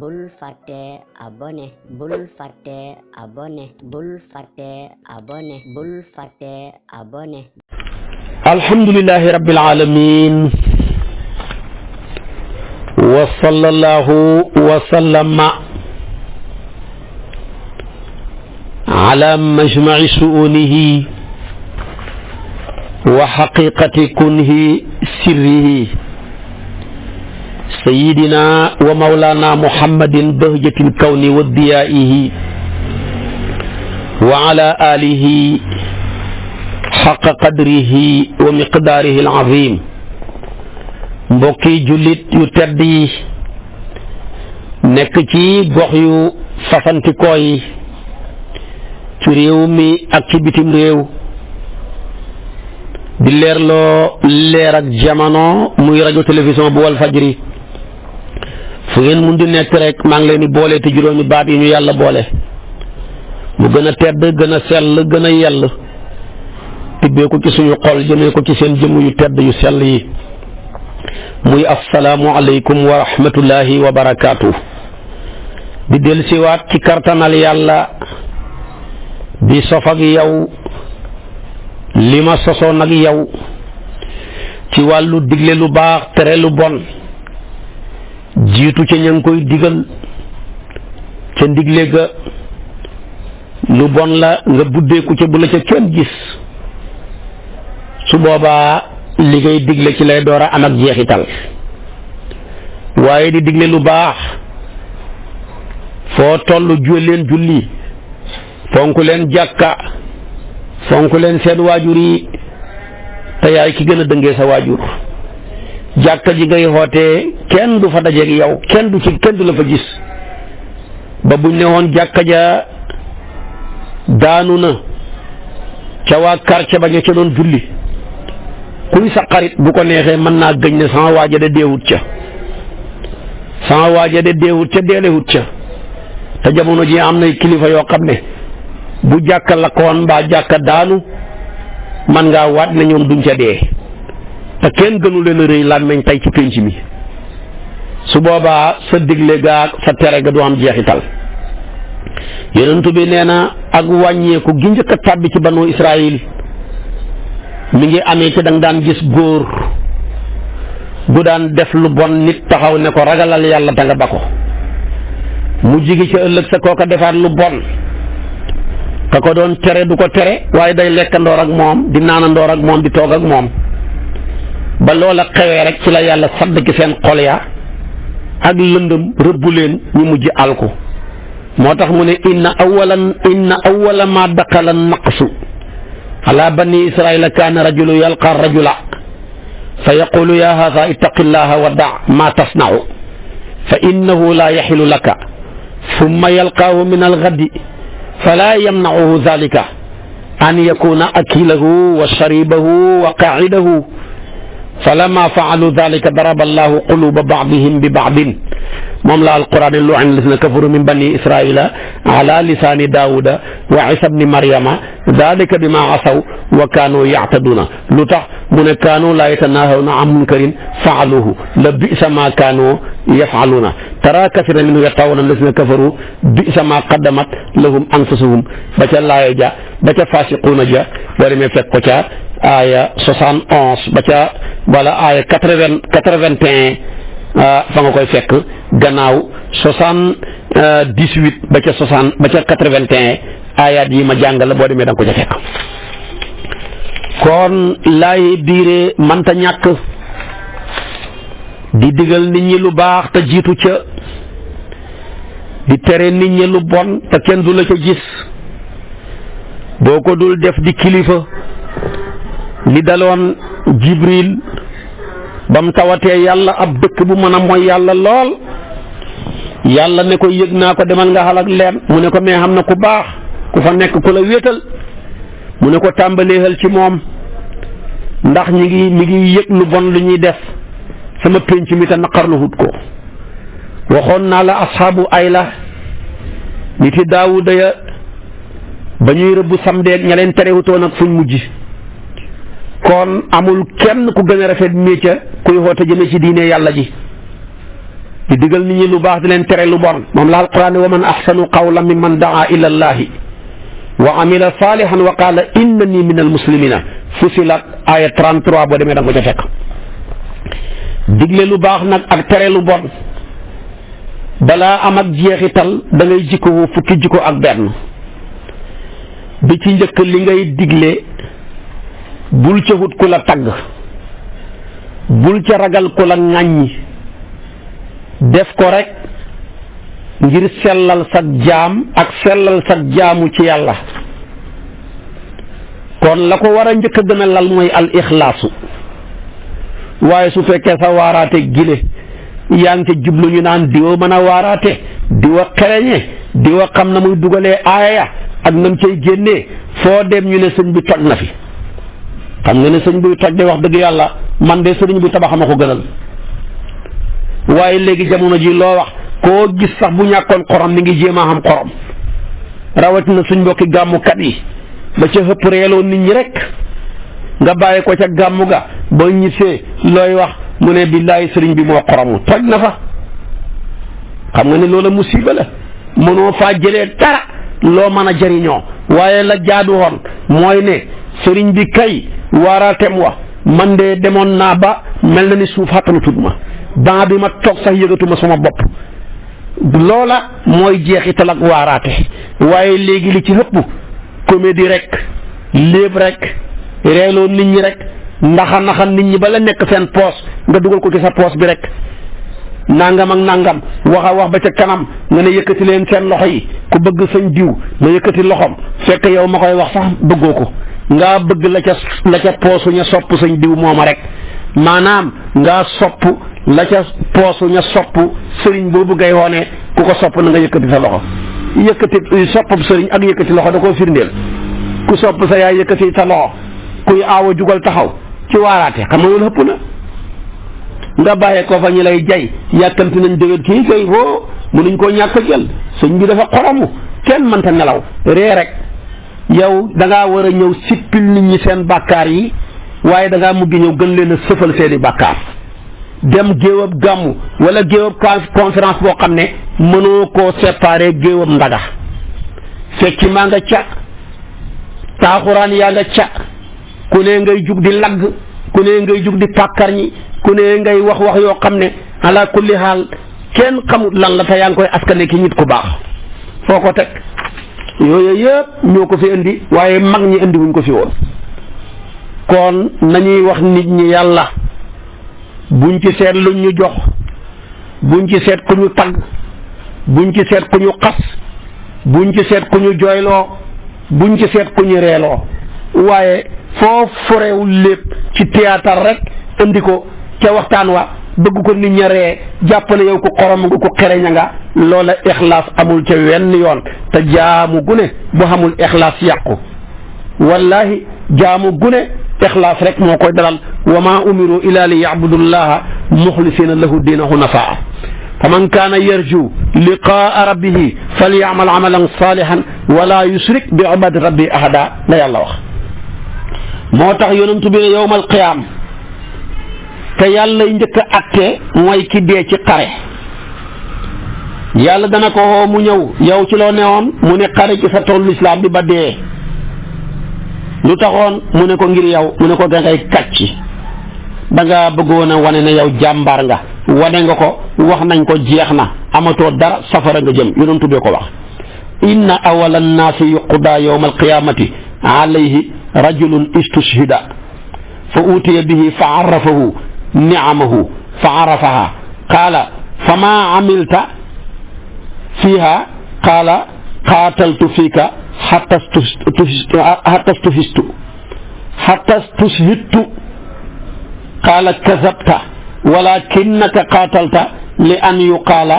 bul fàtte abonné bul fàtte abonné bul fàtte abonné bul fàtte abonné. alhamdulillahi rabbil alamin wa sallallahu wa sallama ala majma'i su'unihi wa haqiqati kunhi sirrihi sayyidina wa mawlana muhammadin bahjatil kawni wa diyaihi wa ala alihi xaqa qadrihi wa miqdaarihi al-azim. mbokki jullit yu tedd yi nekk ci gox yu fasantikoo yi ci réew mi ak ci bitim réew di leerloo leer ak jamono muy rajo télévision bu wal fajri fu ngeen mun di nekk rek maa ngi leen di boole te juróomi baat yi ñu yàlla boole mu gën a tedd gën a sell gën a yell tibbee ko ci suñu xol jëmee ko ci seen jëmm yu tedd yu sell yi muy assalaamu aleykum wa rahmatullahi wa barakaatu. di del siwaat ci kartanal yàlla di sof ak yow li ma sosoon ak yow ci wàllu digle lu baax tere lu bon jiitu ca ña ngi koy digal ca ndigle ga lu bon la nga buddeeku ca bu la ca kenn gis su boobaa li ngay digle ci lay door a am ak jeexital waaye di digle lu baax foo tollu leen julli fonk leen jàkka fonk leen seen waajur yi te yaay ki gën a dëngee sa waajur jàkka ji ngay xootee kenn du fa dajeeg yow kenn du la fa gis ba buñ ne woon jàkka ja daanu na ca waa quartier ba ña ca doon julli kuy sa xarit bu ko neexee mën naa gëñ ne sama waaja de deewut ca deelewut ca te jamono ji am nay kilifa yoo xam ne bu jàkka lakkoon mbaa jàkka daanu man ngaa waat ne ñoom duñ ca dee te kenn gënu leen a rëy làmmeñ tey ci pénc mi su boobaa sa digle gaa sa tere ga du am jeexital. yonent bi nee na ak wàññeeku gi njëkk a tàbbi ci banu Israël mi ngi amee ci danga daan gis góor gu daan def lu bon nit taxaw ne ko ragalal yàlla danga ba ko mu jigi ci ëllëg sa kooka defaat lu bon ka ko doon tere du ko tere waaye day lekkandoor ak moom di naanandoor ak moom di toog ak moom ba loola xewee rek ci la yàlla sadd ki seen xol ya ak lëndëm rëbbu leen ñu mujj alku moo tax mu ne inna awwala ma daqala naqsu ala bani israila kaana rajulu yalqa rajula fa yaqulu ya haadha ittaqillaha wa da ma tasna'u fa innahu la yaxilu laka summa yalqaahu min algadi fala yamna'uhu dhalika an yakuna akilahu wa sharibahu wa qa'idahu falamma fa'alu dhalika daraba allahu quluba ba'dihim bi ba'din moom la alquran lu'ina alladhina kafaru min bani israila ala lisani daawuda wa isa bni maryama dhalika bima asaw wa kaanu ya'taduna lu tax mu ne kaanu laa yatanahawna an munkarin fa'aluhu la bi'sa ma kaanu yaf'aluna tara kathiran minhum yatawna alladhina kafaru bi'sa ma qaddamat lahum anfusuhum ba ca laaya ja ba ca fasiquna ja wala me fekk ko ca aaya 71 ba ca wala aaya 81 fa nga koy fekk gannaaw 78 ba ca 81 ayaat yi ma jàngal boo demee da nga ko ca fekk kon laay biire manta ñàkk di digal nit ñi lu baax te jiitu ca di tere nit ñi lu bon te kenn du la ca gis boo ko dul def di kilifa li daloon Jibril ba mu tawatee yàlla ab dëkk bu mën a mooy yàlla lool yàlla ne ko yëg naa ko demal nga xalak leen mu ne ko mais xam na ku baax ku fa nekk ku la wéetal mu ne ko tàmbaleexal ci moom ndax mi ngi yëg lu bon lu ñuy def sama pénc mi te naqarlu hut ko waxoon naa la asxaabu ayla niti daawuda ya ba ñuy rëbbu samdeeg ña leen terewutoon ak fuñ mujj kon amul kenn ku gën a rafet métier kuy xoote jëme ci diine yàlla ji di digal nit ñi lu baax di leen tere lu bon moom la alquran wa man ahsanu qawlan mimman daa ila allahi wa amila salihan wa qala innani min almuslimina Fusilat aya 33 boo demee da nga ko ca fekk digle lu baax nag ak tere lu bon balaa am ak jeexital da ngay jikko fukki jikko ak benn bi ci njëkk li ngay digle bul ca wut ku la tagg bul ca ragal ku la ŋàññi def ko rek ngir sellal sa jaam ak sellal sa jaamu ci yàlla kon la ko war a njëkk a gën a lal mooy al ixlaasu waaye su fekkee sa waaraate gile yaa ngi ca jublu ñu naan diwa mën a waaraate diwa xereñe diwa xam na muy dugalee aaya ak nam cay génnee foo dem ñu ne sëñ bi toj na fi xam nga ne sëñ buy toj de wax dëgg yàlla man de sëriñ bu tabax ma ko gënal waaye léegi jamono ji loo wax koo gis sax bu ñàkkoon xorom mi ngi jéem a xam xorom rawatina suñ mbokki gàmmukat yi ba ca xëpp reeloo nit ñi rek nga bàyyi ko ca gàmmu ga ba ñibbisee looy wax mu ne billaahi sëriñ bi moo xoromu toj na fa xam nga ne loola musiba la mënoo faa jëlee dara loo mën a jëriñoo waaye la jaadu woon mooy ne sëriñ bi kay waaraatem wa man de demoon naa ba mel na ni suuf xattanu tudd ma baa bi ma toog sax yëgatuma sama bopp loola mooy jeexital ak waaraate waaye léegi li ci ëpp comédie rek léeb rek reeloo nit ñi rek naxa nit ñi ba la nekk seen poos nga dugal ko ci sa poos bi rek nangam ak nangam wax a wax ba ca kanam nga ne yëkkati leen seen loxo yi ku bëgg sañ diw nga yëkkati loxom fekk yow ma koy wax sax bëggoo ko ngaa bëgg la ca poosu ña sopp sañ diw mooma rek maanaam ngaa sopp la ca poosu ña sopp sëriñ boobu ngay woone ku ko sopp na nga yëkkati sa loxo yëkkati soppam sëriñ ak yëkkati loxo da koo firndeel ku sopp sa yaay yëkkati sa loxo kuy aawa jugal taxaw ci waaraate xam nga loolu ëpp na nga bàyyee ko fa ñu lay jay yàkkamti nañ dëgër kii kay foo mënuñ koo ñàkk a jël sëñ bi dafa xoromu kenn mënta nelaw ree rek yow da ngaa war a ñëw sippil nit ñi seen bàkkaar yi waaye da ngaa mujj ñëw gën leen a sëfal seeni bàkkaar dem géewab gàmmu wala géewab conférence boo xam ne mënoo koo séparé géewab ndaga fekki maa nga ca taaxuraan yaa nga ca ku ne ngay jug di lagg ku ne ngay jug di pàkkar ñi ku ne ngay wax yoo xam ne ala kulli xaal kenn xamut lan la te yaa ngi koy askane ki nit ku baax foo ko teg yooyu yëpp ñoo ko fi indi waaye mag ñi indi wuñ ko fi woon kon nañuy wax nit ñi yàlla buñ ci seet luñ ñu jox buñ ci seet ku ñu tagg buñ ci seet ku ñu xas buñ ci seet ku ñu jooyloo buñ ci seet ku ñu reeloo waaye foo forewul lépp ci théâtre rek indi ko ca waxtaan wa bëgg ko nit ña ree jàppale yow ko xorom nga ko xereña nga loola ixlaas amul ca wenn yoon te jaamu gune bu xamul ixlaas yàqu wallahi jaamu gune ixlaas rek moo koy dalal wa maa umiru ila li yacbudullaha muxlisina lahu diina hunafaa fa man kaana yarju liqaa rabbihi falyacmal amalan salihan wala yusrik bi ibadati rabbi ahada la yàlla wax moo tax yonentu bi ne yowmal qiyaam te yàlla njëkk a atte mooy ki dee ci xare yàlla dana ko woo mu ñëw yow ci loo newoon mu ne xare ci sa toolu lislaam bi ba dee lu taxoon mu ne ko ngir yow mu ne ko dangay kàcc danga bëggoon a wane ne yow jàmbaar nga wane nga ko wax nañ ko jeex na amatoo dara safara nga jëm yonentu bee ko wax inna awala nnaasi yuqdaa yowma alqiyamati alayhi rajulun istushhida fa utiya bihi fa arrafahu niamahu fa arafaha qaala fama amilta fiiha qaala qaataltu fiika hatta stushhidtu qaala kazabta walakinnaka qaatalta li an yuqaala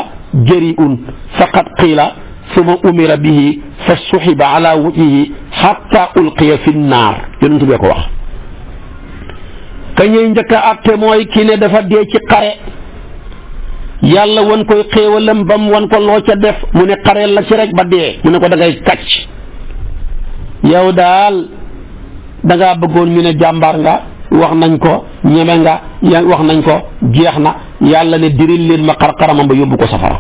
jari'un faqad qiila summa umira bihi fa suxiba ala wajhihi hatta ulqiya fi nnaar yonent bi ko wax ka ñuy njëkk a àtte mooy kii ne dafa dee ci xare yàlla wan koy xéewalam bam wan ko loo ca def mu ne xareel la ci rek ba dee mu ne ko da ngay kàcc yow daal da ngaa bëggoon ñu ne jàmbaar nga wax nañ ko ñeme nga wax nañ ko jeex na yàlla ne diril leen ma xar-xaramam ba yóbbu ko safara.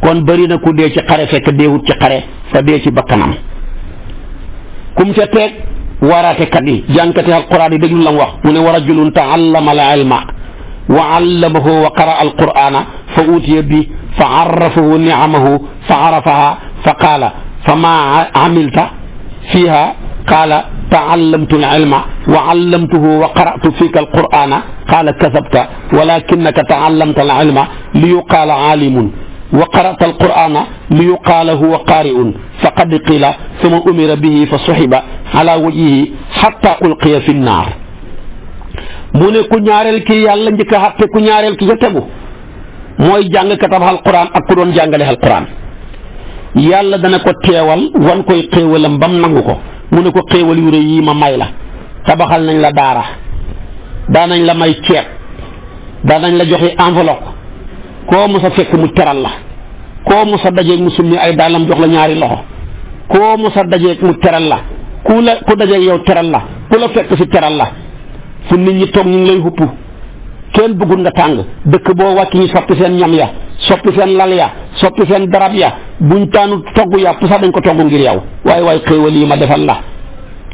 kon bëri na ku dee ci xare fekk deewut ci xare fa dee ci bakkanam. kum ca teeg waaraatekat yi jànkati alquran yi déglu la mu wax mu ne wa rajulun taallama al ilma wa allamahu wa qara alqurana fa utiya bi fa arrafahu niamahu fa arafaha fa qaala fa ma amilta fiha qaala taallamtu al ilma wa allamtuhu wa qaratu fika alqurana qaala kasabta walakinaka taallamta al ilma li yuqaala aalimun wa qarata alqurana li yuqaala huwa qaari'un faqad qiila summa umira bihi fa suxiba ala wajhihi xatta ulqiya fi nnaar. mu ne ku ñaareel ki yàlla njëkk a xatte ku ñaareel ki ca tegu mooy jàngkatam alquran ak ku doon jàngale alquran. yàlla dana ko teewal wan koy xéewalam bam nangu ko mu ne ko xéewal yu rëy yi ma may la tabaxal nañ la daara daanañ la may ceeb daanañ la joxe enveloppe koo mos a fekk mu teral la koo mos a dajeeg mu summi ay daalam jox la ñaari loxo koo mos a dajeeg mu teral la ku dajeeg yow teral la ku la fekk si teral la fu nit ñi toog ñu ngi lay xupp kenn bëggul nga tàng dëkk boo wàcc ñu soppi seen ñam ya soppi seen lal ya soppi seen darab ya buñ taanu togg yàpp sax dañ ko togg ngir yow waaye xéewal yi ma defal la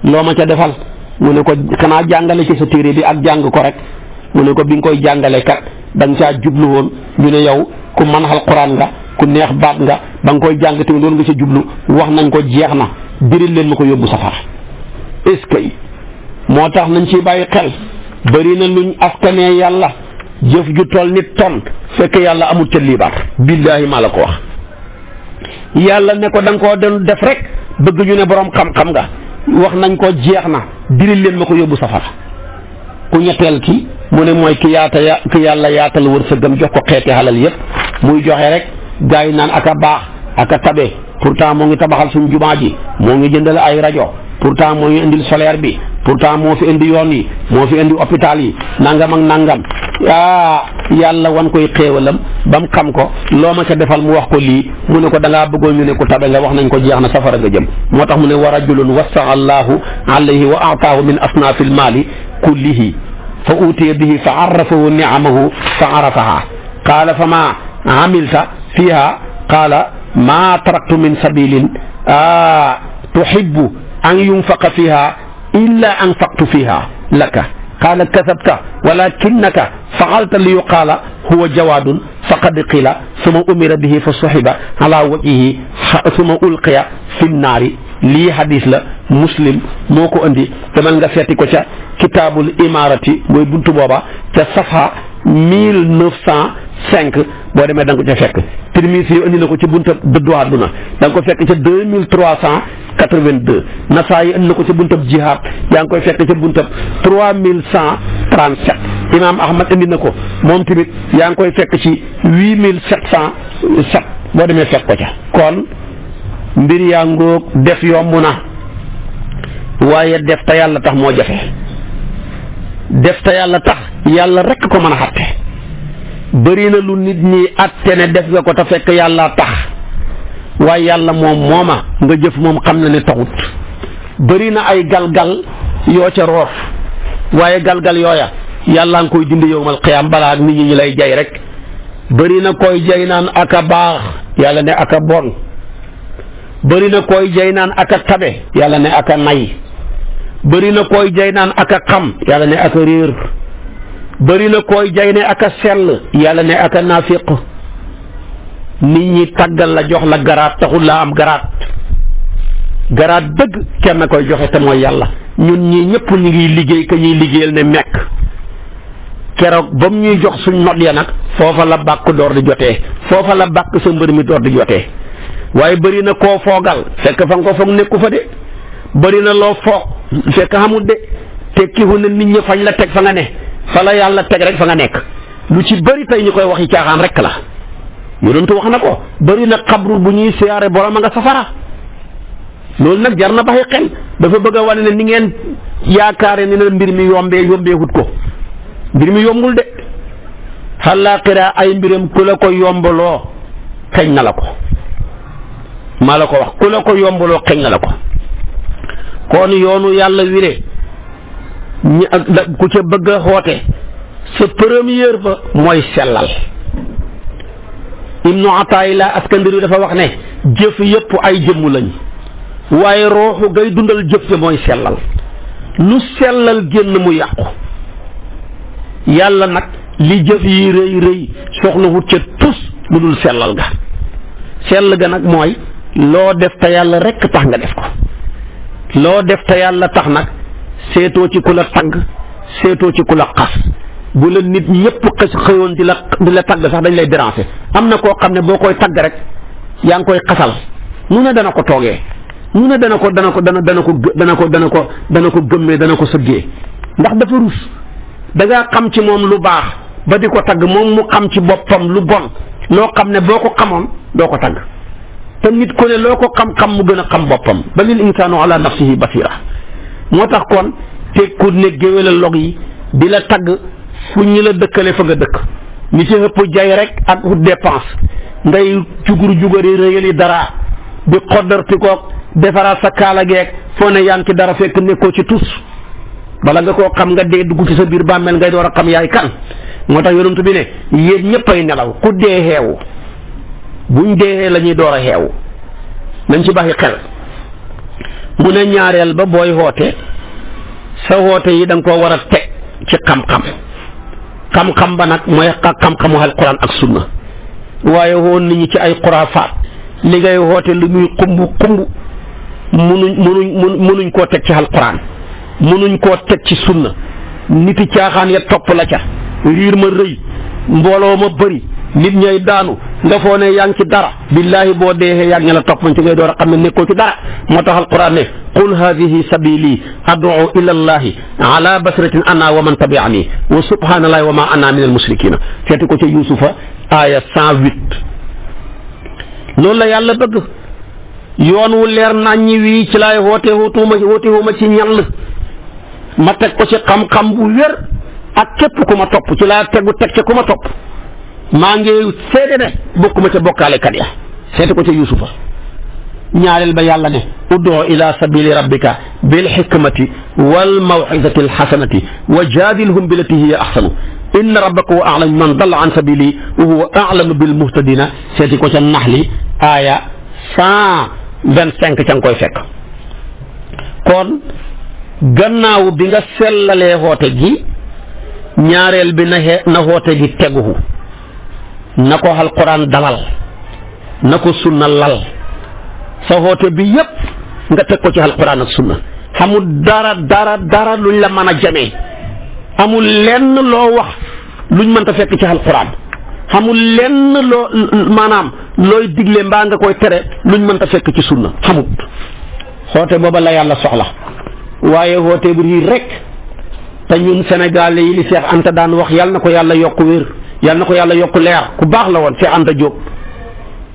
loo ma ca defal mu ne ko xanaa jàngale ci sa téere bi ak jàng ko rek mu ne ko bi nga koy jàngale kat da nga caa jublu woon ñu ne yow ku mën alquran nga ku neex baat nga ba nga koy jàng tamit loolu nga ca jublu wax nañ ko jeex na diril leen ma ko yóbbu safara. est-ce que moo tax nañ ciy bàyyi xel bëri na luñ askanee yàlla jëf ju toll nit ton fekk yàlla amul ca liibaar billaahi maa la ko wax. yàlla ne ko da nga koo doon def rek bëgg ñu ne borom xam-xam nga wax nañ ko jeex na diril leen ma ko yóbbu safara. ku ñetteel ki mu ne mooy ki yàlla yaatal wërsëgam jox ko xeeti xalal yëpp muy joxe rek gars yi naan aka baax aka tabe pourtant moo ngi tabaxal suñ jumaa ji moo ngi jëndal ay rajo pourtant moo ngi indil solaire bi pourtant moo fi indi yoon yi moo fi indi hôpital yi nangam ak nangam yàlla wan koy xéewalam ba mu xam ko loo ma ca defal mu wax ko lii mu ne ko da ngaa bëggoon ñu ne ko tabe nga wax nañ ko jeex na safara nga jëm. moo tax mu ne wa rajulun wassa allahu alayhi wa aataahu min asnaafi lmaali kullihi fa utiya bihi fa arrafahu niamahu fa arafaha qaala fa ma amilta fiha qaala ma taraktu min sabilin tuhibbu an yunfaqa fiha illa anfaqtu fiha laka qaala kasabta walakinnaka faalta li yuqaala huwa jawaadun faqad qila summa umira bihi fa suxiba ala wajhihi summa ulqiya fi nnaari. lii hadis la muslim moo ko andi demal nga seeti ko ca kitaabul imaarati mooy buntu booba ca safha 1905 boo demee da nga ko ca fekk. Tirmisi yi andi na ko ci buntab dëddu àdduna da nga ko fekk ca 2382 Nasaa yi andi na ko ca buntab jihaad yaa ngi koy fekk ca buntab 3137 Imaam Ahmad andi na ko moom tamit yaa ngi koy fekk ci 8707 boo demee fekk ko ca. kon mbir yaa ngóog def yomb na waaye def te yàlla tax moo jafe. def te yàlla tax yàlla rekk ko mën a xatte bëri na lu nit ñi atte ne def nga ko te fekk yàlla tax waaye yàlla mooma nga jëf moom xam na ne taxut. bëri na ay galgal yoo ca roof waaye galgal yooya yàlla nga koy dindi yowmal qiyaam balaa ak nit ñi lay jay rek. bëri na koy jay naan aka baax yàlla ne aka bon bëri na koy jay naan aka tabe yàlla ne aka nay bëri na koy jay naan aka xam yàlla ne aka réer bëri na koy jay ne aka sell yàlla ne aka naafiq. nit ñi tàggal la jox la garaat taxul laa am garaat dëgg kenn koy joxe te mooy yàlla. ñun ñii ñëpp ñu ngi liggéey ka ñuy liggéeyal ne mekk keroog ba mu ñuy jox suñ not ya nag foofa la bàkk door di jotee foofa la bàkk sa mbër mi door di jotee. waaye bëri na koo foogal fekk fa nga ko foog nekku fa de bëri na loo foog fekk xamul de tekkiwu ne nit ñi fañ la teg fa nga ne fa la yàlla teg rek fa nga nekk. lu ci bëri tey ñu koy waxi caaxaan rek la yonent wax na ko bëri na xabru bu ñuy siyaare borom a nga safara. loolu nag jar na bàyyi xel dafa bëgg a wane ne ni ngeen yaakaare ne mbir mi yombeewut ko mbir mi yombul de xalaaxira ay mbiram ku la ko yombaloo xeeñ na la ko. maa la ko wax ku la ko yombaloo xeeñ na la ko. kon yoonu yàlla wile ku ca bëgg a xoote sa première ba mooy sellal ibnu Ataayillah Askandari dafa wax ne jëf yëpp ay jëmm lañ waaye rooxu gay dundal jëf ja mooy sellal lu sellal génn mu yàqu yàlla nag li jëf yi rëy rëy soxla wut ca tus lu dul sellal ga sell ga nag mooy loo def te yàlla rekk tax nga def ko loo def te yàlla tax nag seetoo ci ku la tagg seetoo ci ku la xas bu la nit ñëpp xëyoon di la tagg sax dañ lay déranger am na koo xam ne boo koy tagg rek yaa ngi koy xasal nu ne dana ko toogee nu ne dana ko gëmmee dana ko sëggee ndax dafa rus da ngaa xam ci moom lu baax ba di ko tagg moom mu xam ci boppam lu bon loo xam ne boo ko xamoon doo ko tagg te nit ku ne loo ko xam-xam mu gën a xam boppam balil insaanu ala nafsihi basira moo tax kon tekku ne géwél a log yi di la tagg fu ñu la dëkkale fa nga dëkk ñi ci ëpp jay rek ak wut dépense ngay jugari rëyali dara di xoddarti koog defaraat sa kaala geeg foo ne yaa ngi ci dara fekk nekkoo ci tus bala nga koo xam nga dee dugg ci sa biir bàmmeel ngay door a xam yaay kan moo tax yonent bi ne yéen ñëpp ay nelaw ku dee xeewu buñ dee la ñuy door a xeewu nañ ci baxi xel mu ne ñaareel ba booy xoote sa xoote yi da nga koo war a teg ci xam-xam ba nag mooy xam-xamu alquran ak sunna waaye woon nit ñi ci ay xuraafaat li ngay xoote lu muy xumb munuñ koo teg ci alquran munuñ koo teg ci sunna niti caaxaan ya topp la ca riir ma rëy mbooloo ma bëri nit ñay daanu nga foo ne yaa ngi ci dara billaahi boo deexee yaa ngi la topp man ci ngay door a xam ne nekkoo ci dara moo tax alquran ne qul hadihi sabili ad'u ila allahi ala basiratin ana wa man tabi'ani wa subhanallahi wa ma ana min al musrikina seeti ko ca yusufa aya 108 loolu la yàlla bëgg yoon wu leer naññi wii ci laay wooteewuma ci ñall ma teg ko ci xam-xam bu wér ak képp ku ma topp ci laa teg ca ku ma topp maa ngi seede ne bokkuma ca bokkaalekat ya seeti ko ca yusufa ñaareel ba yàlla ne ud'u ila sabili rabbika bil hikmati wal maw'izati al hasanati wa jadilhum billati hiya ahsanu inna rabbaka huwa a'lamu man dalla an sabili wa huwa a'lamu bil muhtadina seeti ko ca naxli aaya 125 ca nga koy fekk kon gannaaw bi nga sellalee xoote gi ñaareel bi na xoote gi teguhu na ko alquran dalal na ko sunna lal sa xoote bi yépp nga teg ko ci alquran ak sunna xamul dara luñ la mën a jamee amul lenn loo wax luñ mënta fekk ci alquran xamul lenn loo maanaam looy digle mbaa nga koy tere luñ mënta fekk ci sunna xamut xoote booba la yàlla soxla waaye xoote bu rii rek te ñun Sénégalais yi li Cheikh Anta daan wax yàlla na ko yàlla yokk wér yàlla na ko yàlla yokk leer ku baax la woon Cheikh Anta Diop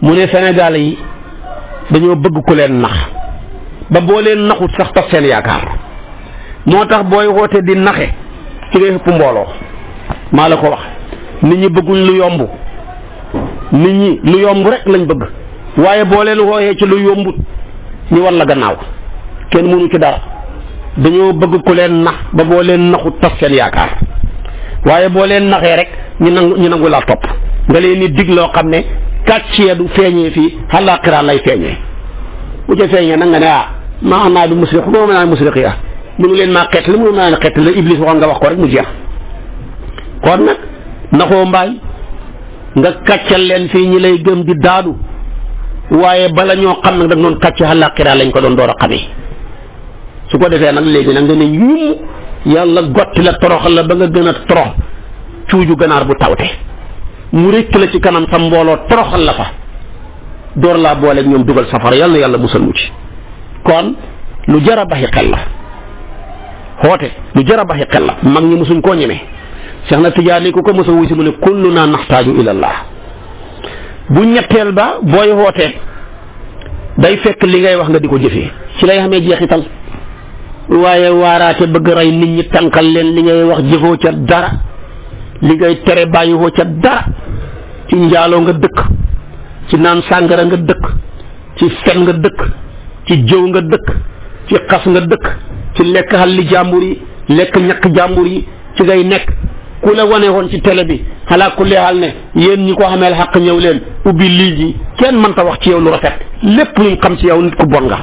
mu ne Sénégalais yi dañoo bëgg ku leen nax ba boo leen naxut sax tas seen yaakaar moo tax booy woote di naxe ci ngay ëpp mbooloo maa la ko wax nit ñi bëgguñ lu yomb nit ñi lu yomb rek lañ bëgg waaye boo leen wooyee ci lu yombut ñu war la gannaaw kenn mënu ci dara dañoo bëgg ku leen nax ba boo leen naxut tas seen yaakaar waaye boo leen naxee rek ñu nangu laa topp nga leen ni dig loo xam ne kàccee du feeñee fii àllaaxira lay feeñee bu ca feeñee nag nga ne maa naa du musriq boo ma naa musriq ya mënu leen maa xeet li mënu naa leen xeet la Iblis waxoon nga wax ko rek mu jeex kon nag naxoo mbaay nga kàccal leen fii ñi lay gëm di daadu waaye bala ñoo xam nag da nga doon kàcc àllaaxira lañ ko doon door a xamee su ko defee nag léegi nag nga ne ñum yàlla gotti la toroxal la ba nga gën a torox cuuju ganaar bu tawte mu rëcc la ci kanam sa mbooloo toroxal la fa door laa boole ñoom dugal safara yàlla musal mu ci kon lu jar a baxi xel la xoote lu jar a baxi xel la mag ñi mosuñ koo ñemee Seex na Tijaani ku ko mos a wuy si mu ne kullunaa naxtaaju ilallah bu ñetteel ba booy xootee day fekk li ngay wax nga di ko jëfee ci lay xamee jeexital waaye waaraate bëgg rey nit ñi tànkal leen li ngay wax jëfoo ca dara li ngay tere bàyyiwoo ca dara ci njaaloo nga dëkk ci naan sàngara nga dëkk ci fen nga dëkk ci jëw nga dëkk ci xas nga dëkk ci lekk xalli jàmbur yi lekk ñàkk jàmbur yi ci ngay nekk ku la wane woon ci télé bi xalaa kulli xaal ne yéen ñi ko xameel xaq ñëw leen ubbi lii ji kenn mënta wax ci yow lu rafet lépp luñ xam ci yow nit ku bon nga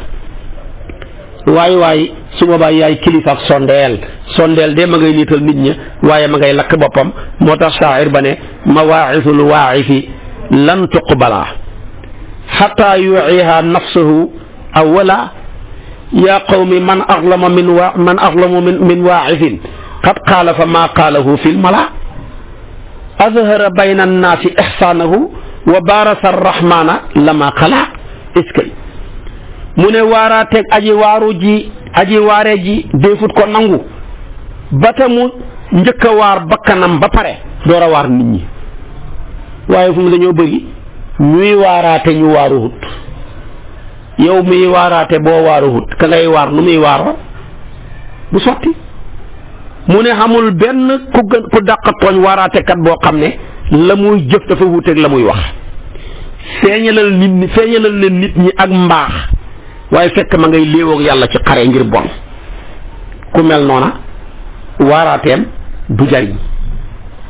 waaye su boobaa yaay kilifa ak sondeel de ma ngay niital nit ña waaye ma ngay lakk boppam moo tax saa'ir ba ne mawaa'isul waa'ifi lan tuqbala xataa yu'iha nafsuhu awwala yaa qawmi man axlama min waa'ifin qad qaala fa maa qaalahu fil mala azhara bayna annaasi ixsaanahu wa baarasa arrahmaana lama xalaa iskay mu ne waaraateeg aji waare ji déefut ko nangu ba ta mu njëkk a waar bakkanam ba pare door a waar nit ñi waaye fu mu dañoo bëri ñuy waaraate ñu waaruwut yow muy waaraate boo waaruwut ka ngay waar nu muy waar bu sotti mu ne xamul benn ku dàq tooñ waaraatekat boo xam ne la muy jëf dafa wuuteeg la muy wax feeñalal leen nit ñi ak mbaax waaye fekk ma ngay léewoog yàlla ci xare ngir bon ku mel noona waaraateem du jariñ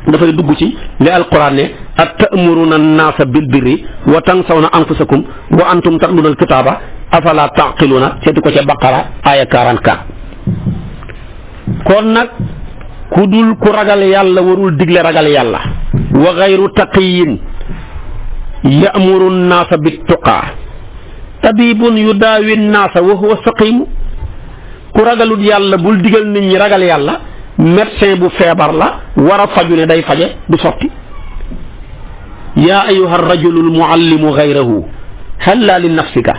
dafay dugg ci li alquran ne atamuruna annaasa bil birri wa tansawna anfusakum wa antum tatluna alkitaaba afala taqiluna seeti ko ca baqara aya 44 kon nag ku ragal yàlla warul digle ragal yàlla wa gayru taqiyin yamuru nnaasa bittuqaa tabibun yudaawi nnaasa wa huwa saqimu ku ragalut yàlla bul digal nit ñi ragal yàlla médecin bu feebar la war a faju ne day faje du sotti yaa ayuha rajulu almuallimu gayrahu halla li nafsika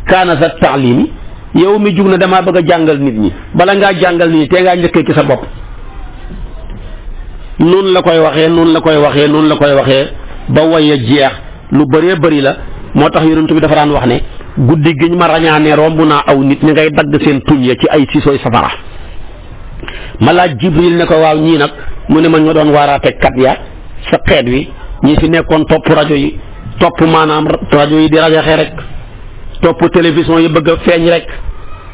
kaana za taalimi yow mi jug na damaa bëgg a jàngal nit ñi bala ngaa jàngal nit ñi te ngaa njëkkee ci sa bopp noonu la koy waxee ba waye jeex lu bëree bëri la moo tax yonent bi dafa daan wax ne guddi giñ ma rañaane romb naa aw nit ñi ngay dagg seen tuñ ya ci ay sisooy safara ma laaj Jibril ne ko waaw ñii nag mu ne ma ñoo doon waaraate kat ya sa xeet wi ñi fi nekkoon topp rajo yi topp maanaam rajo yi di rajaxe rek topp télévision yi bëgg a feeñ rek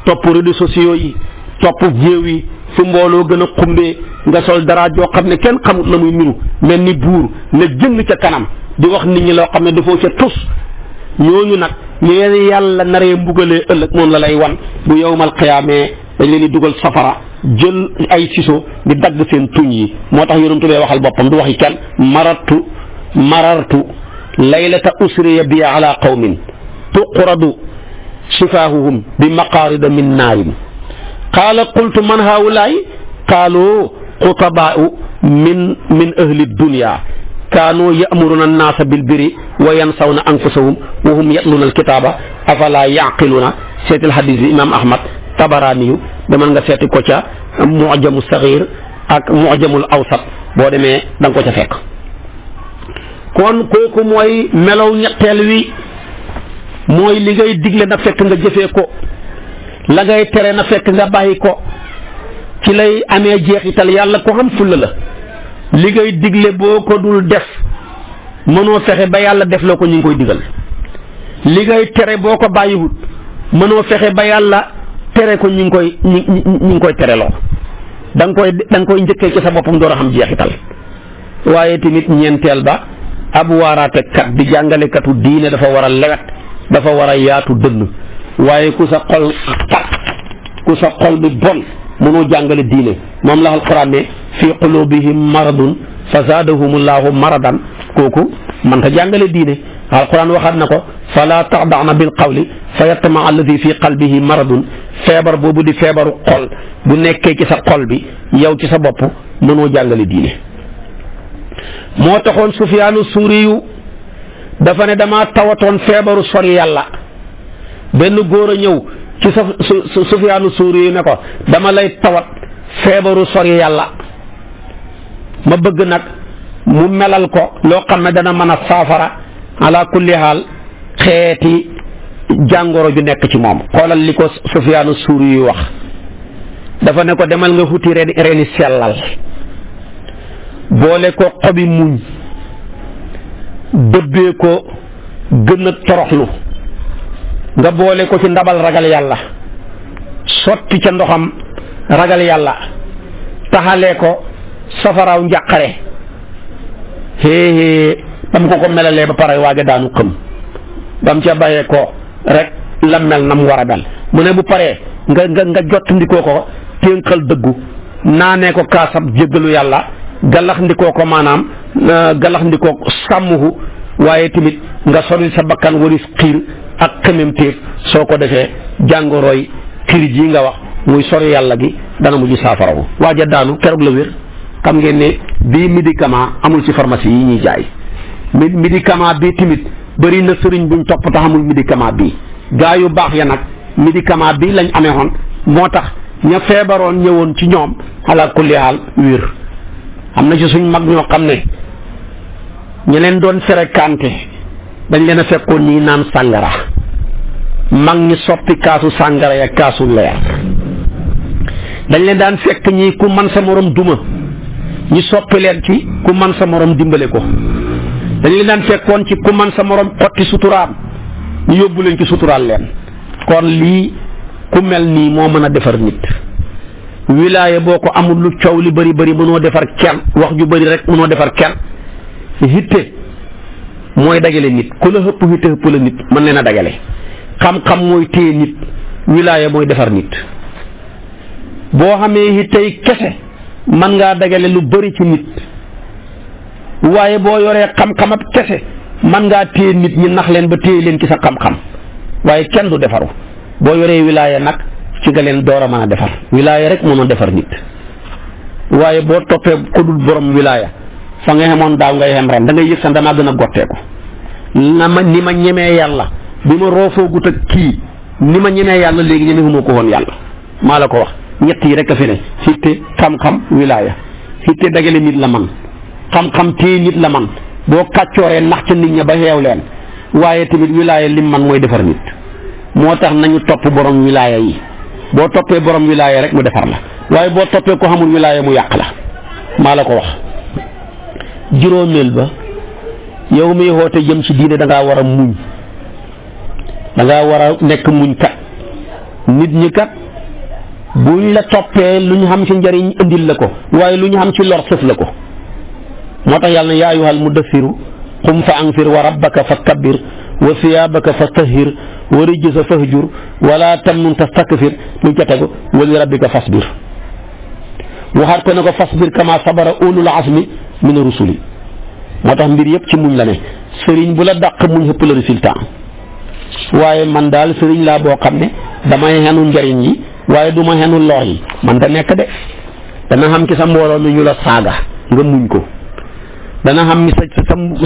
topp réseaux sociaux yi topp géew yi fu mbooloo gën a xumbee nga sol dara joo xam ne kenn xamut la muy niru mel ni buur ne jëng ca kanam di wax nit ñi loo xam ne dafoo ca tus ñooñu nag ñu leen yàlla naree mbugalee ëllëg moom la lay wan bu yowmal qiyaamee dañ leen di dugal safara jël ay siso di dagg seen tuñ yi moo tax yonent bee waxal boppam du waxi kenn marartu laylata usriya bi ala qawmin tuqradu sifaahuhum bi maqaarida min naarin qaala qultu man haulaay qaalu xutabaau min ahli dunya kaanu yamuruna annaasa bilbiri wa yansawna anfusahum wa hum yatluna alkitaaba afala yaqiluuna seetil hadis bi imam ahmad tabaraaniyu demal nga seeti ko ca mujamu saxiir ak mujamul awsat boo demee da nga ko ca fekk kon kooku mooy melow ñetteel wi mooy li ngay digle na fekk nga jëfee ko la ngay tere na fekk nga bàyyi ko ci lay amee jeexital yàlla ko xam fulla la li ngay digle boo ko dul def mënoo fexe ba yàlla def loo ko ñu ngi koy digal li ngay tere boo ko bàyyiwut mënoo fexe ba yàlla tere ko ñu ngi koy tereloo da nga koy njëkkee ci sa boppam door a xam jeexital waaye tamit ñeenteel ba ab waaraatekat di jàngalekatu diine dafa war a lewet dafa war a yaatu dënn waaye ku sa xol bi bon mënoo jàngale diine moom la alquran ne fi qulubihim maradun fa zaadahumullahu maradan kooku mënta jàngale diine alquran waxaat na ko fala taxda'na bil qawli fa yatma alladi fi qalbihi maradun feebar boobu di feebaru xol bu nekkee ci sa xol bi yow ci sa bopp mënoo jàngale diine moo taxoon Sufyaanu Suuriyu dafa ne dama tawatoon feebaru sori yàlla benn góor a ñëw ci Sufyaanu Suuriyu ne ko dama lay tawat feebaru sori yàlla ma bëgg nag mu melal ko loo xam ne dana mën a saafara ala kulli haal xeeti jàngoro ju nekk ci moom xoolal li ko Sufyaanu Suuriyu wax dafa ne ko demal nga futi reeni sellal boole ko xobi muñ dëbbee ko gën a toroxlu nga boole ko ci ndabal ragal yàlla sotti ca ndoxam ragal yàlla taxalee ko safaraaw njàqare ba mu ko melalee ba pare waaja daanu xëm ba mu ca bàyyee ko rek la mel na mu war a mel mu ne bu paree nga jottandikoo ko ténqal dëggu naanee ko kaasab jéggalu yàlla galaxndikoo ko maanaam galaxndikoo sàmmuhu waaye tamit nga sori sa bakkan waris xiir ak xememteef soo ko defee jàngorooy xiir ji nga wax muy sori yàlla gi dana mujj saafarawu waaja daanu keroog la wér. xam ngeen ne bii médicament amul ci pharmacie yi ñuy jaay médicament bii tamit bëri na sëriñ buñ topp tax amul médicament bii gaa yu baax ya nag médicament bii lañ amee woon moo tax ña feebaroon ñëwoon ci ñoom ala kulli haal wér. am na ci suñ mag ñoo xam ne ñi leen doon fréquenté dañ leen a fekkoon ñi naan sàngara mag ñi soppi kaasu sàngara ya kaasu leer dañ leen daan fekk ñi ku man sa morom duma ñi soppi leen ci ku man sa morom dimbale ko dañ leen daan fekkoon ci ku man sa morom xotti suturaam ñu yóbbu leen ci suturaal leen kon lii ku mel nii moo mën a defar nit wilaaya boo ko amul lu coow li bëri bëri mënoo defar kenn wax ju bëri rek mënoo defar kenn hitte mooy dagale nit ku la hëpp hitte hëpp la nit mën leen a dagale xam-xam mooy téye nit wilaaya mooy defar nit boo xamee hittey kese mën ngaa dagale lu bëri ci nit waaye boo yoree xam-xamab kese mën ngaa téye nit ñi nax leen ba téye leen ci sa xam-xam waaye kenn du defaru boo yoree wilaaya nag ci nga leen door a mën a defar wilaaya rek mënoo defar nit waaye boo toppee ko dul borom wilaaya fa nga xamoon daaw ngay xem ren da ngay yëg sa damaa gën a gotteeku ni ma ñemee yàlla bi ma roofoogut ak kii ni ma ñemee yàlla léegi ñemewuma ko woon yàlla maa la ko wax ñett yi rek a fi ne hitte xam-xam wilaaya hitte dagale nit la man xam-xam téye nit la man boo kàccooree nax ca nit ña ba xeew leen waaye tamit wilaaya lim man mooy defar nit moo tax nañu topp borom wilaaya yi boo toppee borom wilaaya rek mu defar la waaye boo toppee ko xamul wilaaya mu yàq la maa la ko wax. juróomeel ba yow miy xoote jëm ci diine da ngaa war a muñ da ngaa war a nekk muñ kat nit ñi kat buñ la toppee lu ñu xam ci njëriñ indil la ko waaye lu ñu xam ci lor sëf la ko moo tax yàlla na yaa ayyuhal muddassiru qum fa anzir wa rabbaka fa kabbir wa siyaabaka fa tahhir wa rijza fahjur wala tamnun tastakfir lu ca tegu wa li rabbika fasbir waxaat ko ne ko fasbir kama sabara ulul azmi min rusuli moo tax mbir yëpp ci muñ la ne sëriñ bu la dàq muñ ëpp la résultat waaye man daal sëriñ laa boo xam ne damay xenu njëriñ yi waaye du ma xenu lor yi man da nekk de dana xam ci sa mbooloo mi ñu la saaga nga muñ ko dana xam ni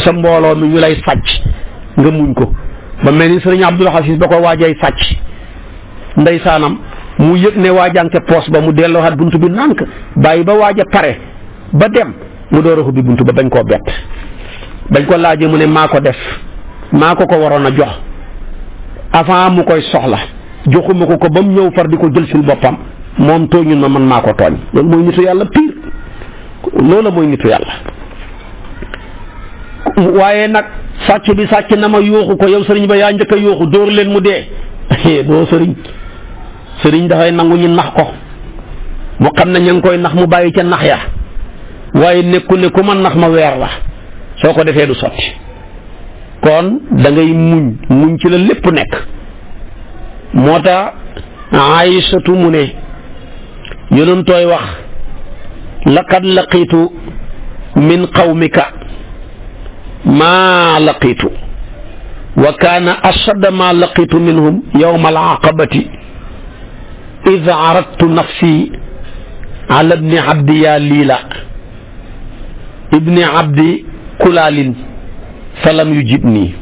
sa mbooloo mi ñu lay sàcc nga muñ ko ba mel ni sëriñ Abdul Xasis ba ko waajay sàcc ndeysaanam mu yëg ne waajanke poos ba mu dellooxaat buntu bi nànk bàyyi ba waaj a pare ba dem mu door a ubbi buntu ba bañ koo bett bañ ko laajee mu ne maa ko def maa ko waroon a jox avant mu koy soxla joxuma ko ba mu ñëw far di ko jël sil boppam moom tooñun ma man maa ko tooñ loolu mooy nitu yàlla pire loolu mooy nitu yàlla waaye nag sàcc bi sàcc na ma yooxu ko yow sëriñ ba yaa njëkk a yooxu dóor leen mu dee doo sëriñ dafay nangu ñu nax ko mu xam ne ña ngi koy nax mu bàyyi ca nax ya waaye nekku ne ku ma nax ma weer la soo ko defee du sotti kon da ngay muñ ci la lépp nekk moo tax Aysatu mu ne yonentooy wax laqad laqiitu min qawmika maa laqiitu wa kaana ashadda maa laqiitu minhum yawma al-aqabati id aradtu nafsi ala ibni abdi yaa liila ibni abdi kulaalin falam yujibni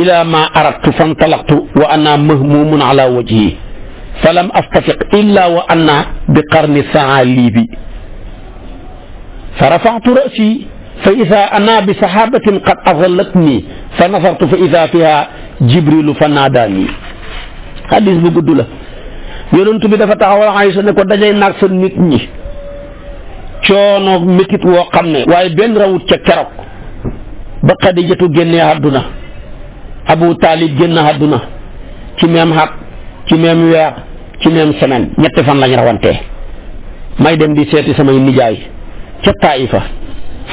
ila ma aradtu fantalaqtu wa ana mahmumun ala wajhi falam astafiq illa wa ana bi qarni saalibi fa rafactu rasi fa ida ana bi sahabatin qad azallatni fa nasartu fa ida fiha jibrilu fa naadaani xadis bu gudd la yonent bi dafa taxawal Aysa ne ko dajay naag sa nit ñi coono métit woo xam ne waaye benn rawut ca keroog ba Xadijatu génnee àdduna Abu Taalib génn àdduna ci même xat ci même weer ci même semaine ñetti fan lañ rawantee may dem di seeti samay nijaay ca Taifa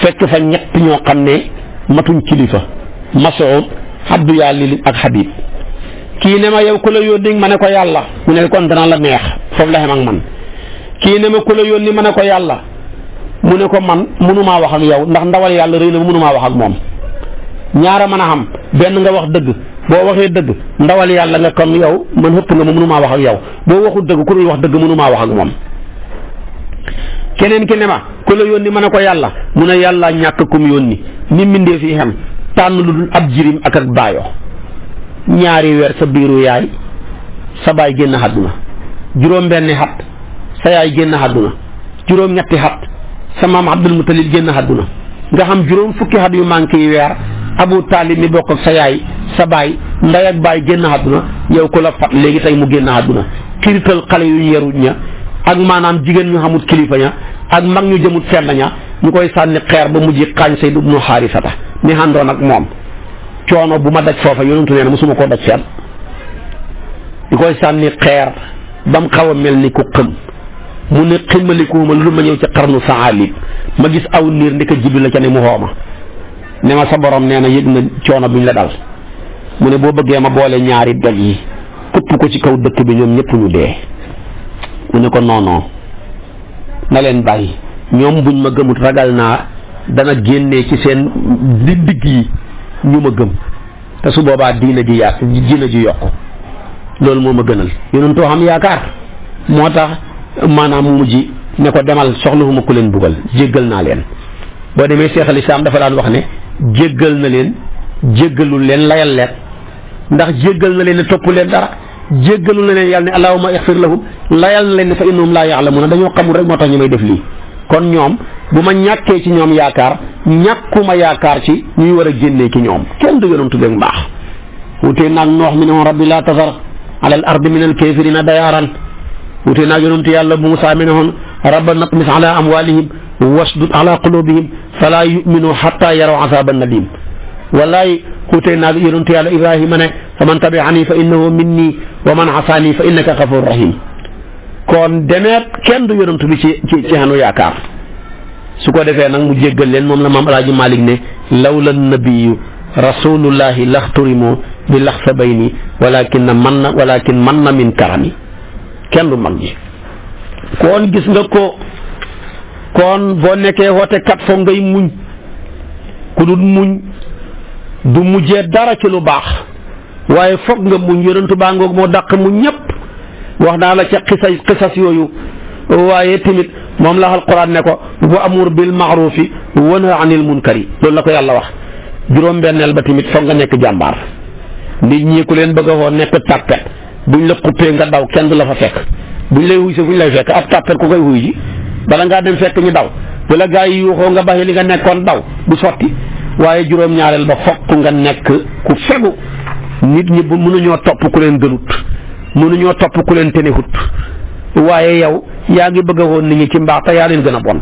fekk fa ñett ñoo xam ne matuñ kilifa Mas'ud Abdou Yalil ak Habib kii ne ma yow ku la yónni ma ne ko yàlla mu ne kon dana la neex foofu la xem ak man kii ne ma ku la yónni ma ne ko yàlla mu ne ko man mënumaa wax ak yow ndax ndawal yàlla rëy na ba mënumaa wax ak moom ñaara mën a xam benn nga wax dëgg boo waxee dëgg ndawal yàlla nga kon yow man xëpp nga ma mënumaa wax ak yow boo waxul dëgg ku dul wax dëgg mënumaa wax ak moom keneen ki ne ma ku la yónni ma ne ko yàlla mu ne yàlla ñàkk kum yónni ni mbindee fii xem tànn lu dul ab jirim ak baayo ñaari weer sa biiru yaay sa baay génn àdduna juróom benni xat sa yaay génn àdduna juróom ñetti xat sa maam Abdul Mutalib génn àdduna nga xam juróom fukki xat yu manqué yi weer Abu Taalib mi bokk ak sa yaay sa baay ndey ak baay génn àdduna yow ku la fat léegi tey mu génn àdduna kirital xale yu yaruñ ña ak maanaam jigéen ñu xamut kilifa ña ak mag ñu jëmut fenn ña ñu koy sànni xeer ba mujj xaañ Sayd ibnu Xaarisata mi àndoon ak moom coono bu ma daj foofa yonentu nee na mosuma koo daj fenn ñu koy sànni xeer ba mu xaw a mel ni ku xëm mu ne ximmalikuuma lu ma ñëw ci xarnu saalib ma gis aw niir ndeka Jibril la ca ne mu xooma ne ma sa borom nee na yëg na coono bi ñu la dal mu ne boo bëggee ma boole ñaari doj yi këpp ko ci kaw dëkk bi ñoom ñëpp ñu dee mu ne ko non na leen bàyyi ñoom buñ ma gëmut ragal naa dana génnee ci seen digg yi ñu ma gëm te su boobaa diina ji yokku loolu moo ma gënal yonentoo xam yaakaar moo tax maanaam mu mujj ne ko demal soxlawuma ku leen buggal jéggal naa leen boo demee Cheikh al Islam dafa daan wax ne jéggal na leen jéggalul leen layal leen ndax jéggal na leen ne topp leen dara jéggalul na leen yàlla ne allahumma ixfir lahum layal na leen ne fa innahum laa ya'lamuuna dañoo xamul rek moo tax ñu may def lii kon ñoom bu ma ñàkkee ci ñoom yaakaar ñàkkuma yaakaar ci ñuy war a génnee ci ñoom kenn du yonantu beeg mbaax wutee naag noox mi ne woon rabbi laa tazar ala al ardi min al kaafiriina dayaaran wutee naag yonantu yàlla Muusaa mi ne woon rabbana natmis ala amwaalihim wasdud ala qulubihim falaa yu'minu xatta yaraw azaaban nadiim wallaay wutee naag yonantu yàlla Ibrahima ne fa man tabi'anii fa innahu minni wa man asaanii fa innaka gafuurun rahiim kon demeet kenn du yonantu bi ci xanu yaakaar su ko defee nag mu jéggal leen moom la maam Alaaji Malik ne lawla nabiyu rasulullahi laxturimu bi laxsa bayni walakin man na min karami kenn du mag ji kon gis nga ko kon boo nekkee woote kat foog ngay muñ ku dul muñ du mujjee dara ci lu baax waaye foog nga muñ yonentu baa ngoog moo dàq muñ ñëpp wax naa la ca xisas yooyu waaye tamit moom la alquran ne ko wa amur bil maarufi wa nahy anil munkari loolu la ko yàlla wax juróom-benneel ba tamit foog nga nekk jàmbaar nit ñi ku leen bëgg a woo nekk tàppet buñ la xuppee nga daw kenn du la fa fekk buñ lay wuy si fuñ lay fekk ab tàppet ku koy wuy ji bala ngaa dem fekk ñu daw bu la gaa yi yuuxoo nga baxee li nga nekkoon daw bu sotti waaye juróom-ñaareel ba fokk nga nekk ku fegu nit ñi bu mënuñoo topp ku leen gënut mënuñoo topp ku leen tenewut waaye yow yaa ngi bëgg a woon nit ñi ci mbaax te yaa leen gën a bon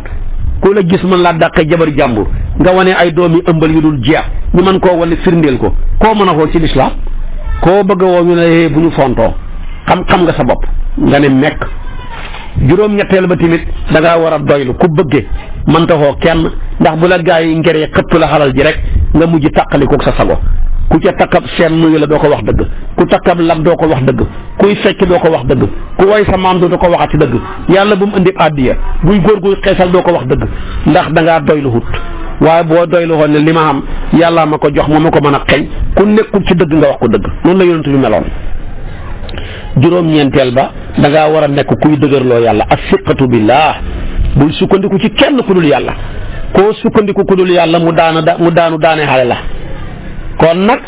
ku la gis mën laa dàqee jabari jàmbur nga wane ay doomi ëmbal yu dul jeex ñu mën koo wane firndeel ko koo mën a xool ci lislaam koo bëgg a woo ñu ne bu ñu fontoo xam nga sa bopp nga ne mekk juróom-ñetteel ba tamit da ngaa war a doylu ku bëggee mënta xoo kenn ndax bu la gaa yi ngeree xëpp la xalal ji rek nga mujj tàqali koog sa sago ku ca takkab seen nuyu la doo ko wax dëgg ku takkab lam doo ko wax dëgg kuy fecc doo ko wax dëgg ku way sa maam doo ko waxati dëgg yàlla bu mu indi àddiya buy góor guy xeesal doo ko wax dëgg ndax da ngaa doylu hut waaye boo doylu xoon ne li ma xam yàlla ma ko jox moo ma ko mën a xeñ ku nekkul ci dëgg nga wax ko dëgg noonu la yonent bi meloon juróom-ñeenteel ba da ngaa war a nekk kuy dëgërloo yàlla ak siqatu billah bul sukkandiku ci kenn ku dul yàlla koo sukkandiku ku dul yàlla mu daanu daane xale la kon nag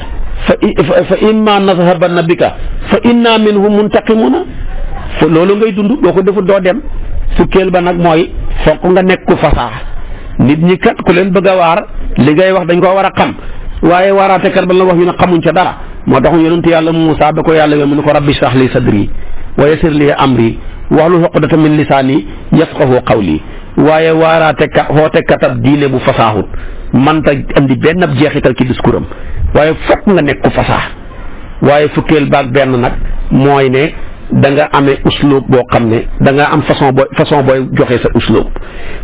fa imma nazhabanna bika fa inna minhum muntaqimuna loolu ngay dund doo ko defut doo dem fukkeel ba nag mooy fokk nga nekk ku fasaa nit ñi kat ku leen bëgg a waar li ngay wax dañ koo war a xam waaye waaraatekat ba la wax yu ne xamuñ ca dara moo tax yonent yàlla Muusaa ba ko yàlla yoon mu ne ko rabbi shrah li sadri wa yassir li amri wahlul uqdatan min lisaani yafqahu qawli waaye waaraatekat xootekat diine bu fasaahut manta andi benn ab jeexital ci discours am waaye fokk nga nekk ku fasaa waaye fukkeel baag benn nag mooy ne da nga amee uslub boo xam ne da nga am façon booy joxe sa uslub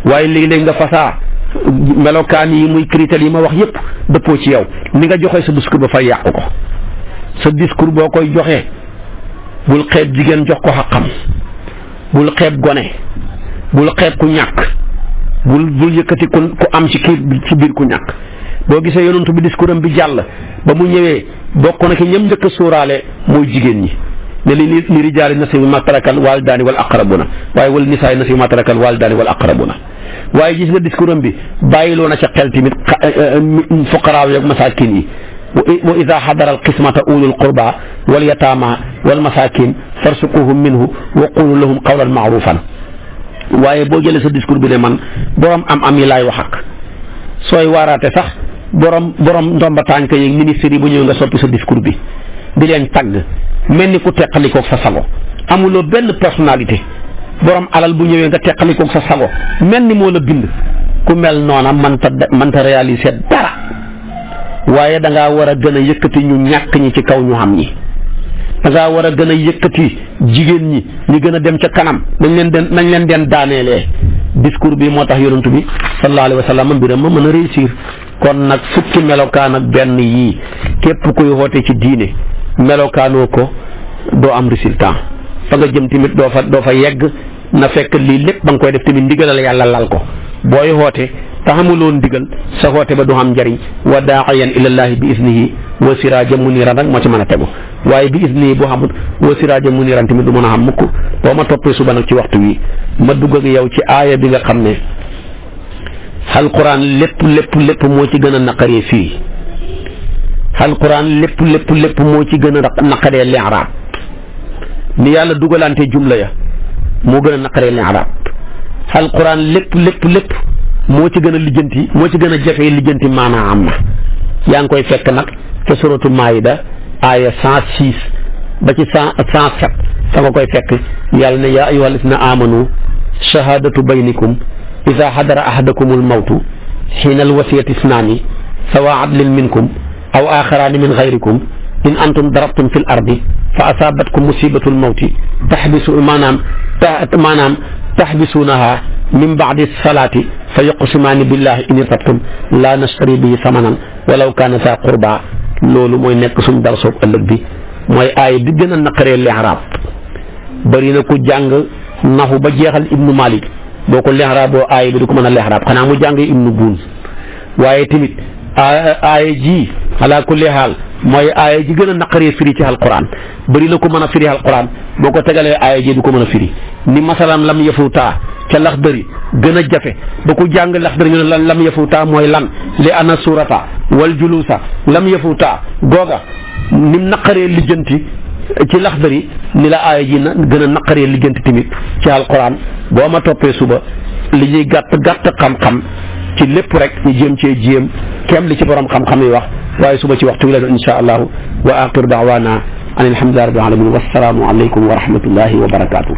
waaye léegi-léegi nga fasaa melokaan yi muy critères yi ma wax yëpp dëppoo ci yow ni nga joxe sa discours ba fay yàqu ko sa discours boo koy joxee bul xeeb jigéen jox ko xaqam bul xeeb gone bul xeeb ku ñàkk bul yëkkati ku am ci biir ku ñàkk boo gisee yonent bi discours am bi jàll ba mu ñëwee bokk na ki ñëm njëkk a sóoraale mooy jigéen ñi ne li rijaali nasiibu mimmaa tarakal waalidaani wal aqrabuuna waaye wal nisaai nasiibu mimmaa tarakal waalidaani wal aqrabuuna waaye gis nga discours am bi bàyyiloo na ca xel tamit fuqaraaw yi ak masaakin yi wa idaa xadara alqismata ulul qurba wal yataama wal masaakin farsuquhum minhu wa qulu lahum qawlan maarufan waaye boo jëlee sa discours bi ne man borom am yi laay wax ak sooy waaraate sax borom ndomba tànk yeeg ministre yi bu ñëw nga soppi sa discours bi di leen tagg mel ni ku teqalikoog sa sago amuloo benn personnalité borom alal bu ñëwee nga teqalikoog sa sago mel ni moo la bind ku mel noona mënta réaliser dara waaye da ngaa war a gën a yëkkati ñu ñàkk ñi ci kaw ñu xam ñi da ngaa war a gën a yëkkati jigéen ñi ñu gën a dem ca kanam nañ leen den daaneelee discours bi moo tax yonent bi sallallahu alayhi wa sallam mbiram ma mën a réussir kon nag fukki melokaan ak benn yii képp kuy woote ci diine melokaanoo ko doo am résultat fa nga jëm tamit doo fa yegg na fekk lii lépp ba nga koy def tamit ndigalal yàlla lal ko booy woote te xamuloo ndigal sa woote ba du am njariñ wa daa'iyan ilallaahi bi isnihi wa siraajan muniiran rek moo ci mën a tegu waaye bi isnihi boo xamul wa siraajan muniiran tamit du mën a xam mukk boo ma toppee suba nag ci waxtu wi ma dugg ak yow ci aaya bi nga xam ne alquran lépp moo ci gën a naqaree fii alquran lépp moo ci gën a naqaree li'raab ni yàlla dugalante jumla ya moo gën a naqaree li'raab alquran lépp moo ci gën a lijjanti moo ci gën a jafee lijjanti maanaa am na yaa ngi koy fekk nag ca suratu maayida aaya 106 ba ci 107 fa nga koy fekk yàlla ne yaa ayyuhal lazina amanu shahadatu baynikum ida xadara ahadakumul mawtu xiina alwasiyati isnaani sawa adlin minkum aw axaraani min gayrikum in antum darabtum fi l ardi fa asaabatkum musibatul mawti taxbisuunaha min baadi salaati fa yuqsimaani billahi in irtabtum laa nashtari bihi samanan walaw kaana saa qurba loolu mooy nekk suñ dar soob ëllëg bi mooy aaya bi gën a naqaree li'raab bëri na ku jàng naxu ba jeexal ibnu malik boo ko li'raaboo aaya bi du ko mën a li'raab xanaa mu jàng ibnu buun waaye tamit aaya ji ala kulli haal mooy aaya ji gën a naqaree firi ci alquran bëri na ko mën a firi alquran boo ko tegalee aaya ji du ko mën a firi ni masalan lam yafuutaa ca laxdari gën a jafe ba ku jàng laxdari ñu ne lan lam yafuutaa mooy lan li ana surata wal julusa lam yafuutaa googa nim naqaree lijjanti ci laxdari ni la aaya ji na gën a naqaree lijjanti tamit ci alquran boo ma toppee suba li ñuy gàtt xam-xam ci lépp rek ñu jéem cee jéem kem li ci borom xam-xam yi wax waaye suba ci waxtu wi la doon insha allahu wa axiru daawaana an alhamdulillahi rabbil alamin wassalaamu aleykum wa rahmatullahi wa barakaatu.